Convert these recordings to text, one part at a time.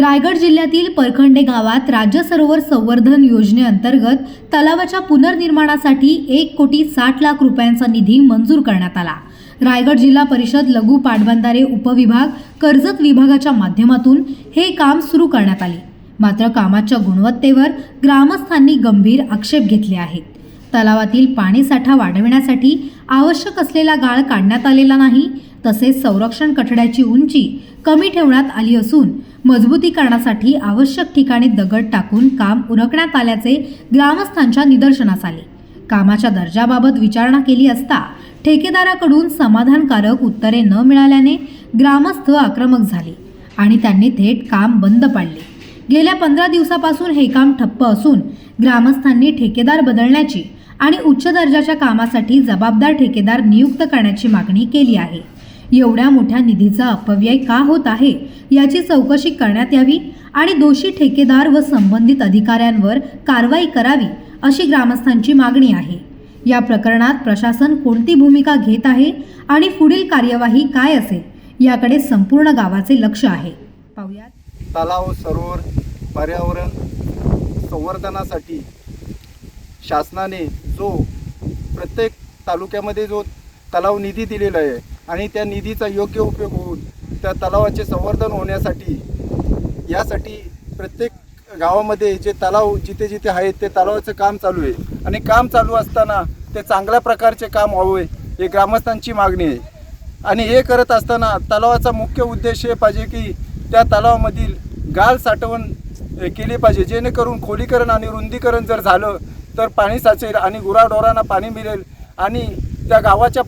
रायगड जिल्ह्यातील परखंडे गावात राज्य सरोवर संवर्धन योजनेअंतर्गत तलावाच्या पुनर्निर्माणासाठी 1,60,00,000 रुपयांचा निधी मंजूर करण्यात आला। रायगड जिल्हा परिषद लघु पाटबंधारे उपविभाग कर्जत विभागाच्या माध्यमातून हे काम सुरू करण्यात आले। मात्र कामाच्या गुणवत्तेवर ग्रामस्थांनी गंभीर आक्षेप घेतले आहेत। तलावातील पाणीसाठा वाढविण्यासाठी आवश्यक असलेला गाळ काढण्यात आलेला नाही, तसेच संरक्षण कठड्याची उंची कमी ठेवण्यात आली असून मजबूतीकरणासाठी आवश्यक ठिकाणी दगड टाकून काम उरकण्यात आल्याचे ग्रामस्थांच्या निदर्शनास आले। कामाच्या दर्जाबाबत विचारणा केली असता ठेकेदाराकडून समाधानकारक उत्तरे न मिळाल्याने ग्रामस्थ आक्रमक झाले आणि त्यांनी थेट काम बंद पाडले। गेल्या 15 दिवसापासून हे काम ठप्प असून ग्रामस्थांनी ठेकेदार बदलण्याची आणि उच्च दर्जाच्या कामासाठी जबाबदार ठेकेदार नियुक्त करण्याची मागणी केली आहे। एवढ्या मोठ्या निधीचा अपव्यय का होत आहे याची चौकशी करण्यात यावी आणि दोषी ठेकेदार व संबंधित अधिकाऱ्यांवर कारवाई करावी अशी ग्रामस्थांची मागणी आहे। या प्रकरणात प्रशासन कोणती भूमिका घेत आहे आणि पुढील कार्यवाही काय असेल याकडे संपूर्ण गावाचे लक्ष आहे। पाहूयात। तलाव सरोवर पर्यावरण संवर्धनासाठी शासनाने जो प्रत्येक तालुक्यामध्ये जो तलाव निधी दिलेला आहे आणि त्या निधीचा योग्य उपयोग होऊन त्या तलावाचे संवर्धन होण्यासाठी यासाठी प्रत्येक गावामध्ये जे तलाव जिथे जिथे आहेत ते तलावाचं काम चालू आहे आणि काम चालू असताना ते चांगल्या प्रकारचे काम व्हावे हे ग्रामस्थांची मागणी आहे। आणि हे करत असताना तलावाचा मुख्य उद्देश हे पाहिजे की त्या तलावामधील गाळ साठवण केली पाहिजे, जेणेकरून खोलीकरण आणि रुंदीकरण जर झालं तर पाणी साचेल आणि गुराढोरांना पाणी मिळेल आणि त्या गावाच्या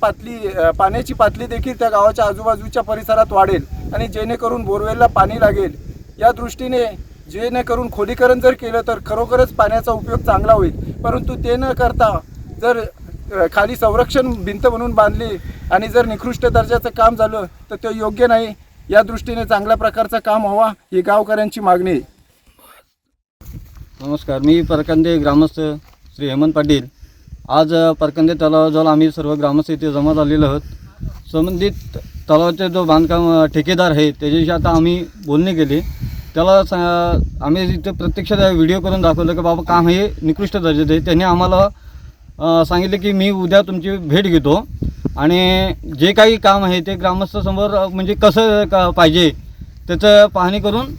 पाण्याची पातळी देखील त्या गावाच्या आजूबाजूच्या परिसरात वाढेल आणि जेणेकरून बोरवेलला पाणी लागेल। या दृष्टीने जेणेकरून खोलीकरण जर केलं तर खरोखरच पाण्याचा उपयोग चांगला होईल, परंतु ते न करता जर खाली संरक्षण भिंत म्हणून बांधली आणि जर निकृष्ट दर्जाचं काम झालं तर ते योग्य नाही। या दृष्टीने चांगल्या प्रकारचं काम व्हावा ही गावकऱ्यांची मागणी आहे। नमस्कार, मी परखंडे ग्रामस्थ श्री हेमंत पाटील। आज परखंडे तलावाजवळ आम्ही सर्व ग्रामस्थ इथे जमा झालेलो आहोत। संबंधित तलावाचे जो बांधकाम ठेकेदार आहे त्याच्याशी आता आम्ही बोलणी केली। त्याला आम्ही इथे प्रत्यक्षात व्हिडिओ करून दाखवलं की बाबा काम हे निकृष्ट दर्जाचे आहे। त्यांनी आम्हाला सांगितले की मी उद्या तुमची भेट घेतो आणि जे काही काम आहे ते ग्रामस्थांसमोर म्हणजे कसं पाहिजे त्याचं पाहणी करून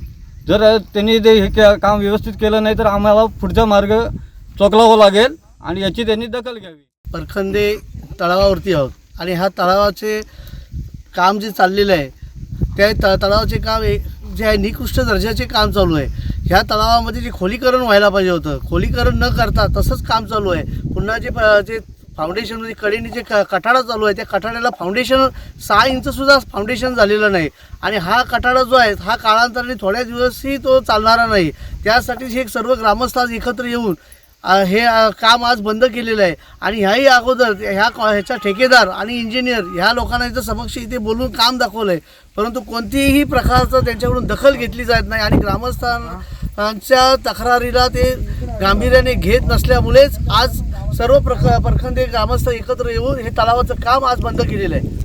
जर त्यांनी ते हे काम व्यवस्थित केलं नाही तर आम्हाला पुढचा मार्ग चोखलावा लागेल आणि याची त्यांनी दखल घ्यावी। परखंडे तलावावरती आहोत आणि ह्या तलावाचे काम जे चाललेलं आहे त्या तलावाचे काम जे आहे निकृष्ट दर्जाचे काम चालू आहे। ह्या तलावामध्ये जे खोलीकरण व्हायला पाहिजे होतं, खोलीकरण न करता तसंच काम चालू आहे। पुन्हा जे फाउंडेशनमध्ये कडेने जे कठाडा चालू आहे त्या कठाड्याला फाउंडेशन 6 इंचसुद्धा फाउंडेशन झालेलं नाही आणि हा कठाडा जो आहे हा काळांतराने थोड्या दिवसही तो चालणारा नाही। त्यासाठी हे सर्व ग्रामस्थ आज एकत्र येऊन हे काम आज बंद केलेलं आहे आणि ह्याही अगोदर ह्याचा ठेकेदार आणि इंजिनियर ह्या लोकांना इथं समक्ष इथे बोलून काम दाखवलं आहे, परंतु कोणतीही प्रकारचं त्यांच्याकडून दखल घेतली जात नाही आणि ग्रामस्थांच्या तक्रारीला ते गांभीर्याने घेत नसल्यामुळेच आज सर्व परखंडे ग्रामस्थ एकत्र येऊन हे तलावाचं काम आज बंद केलेलं आहे।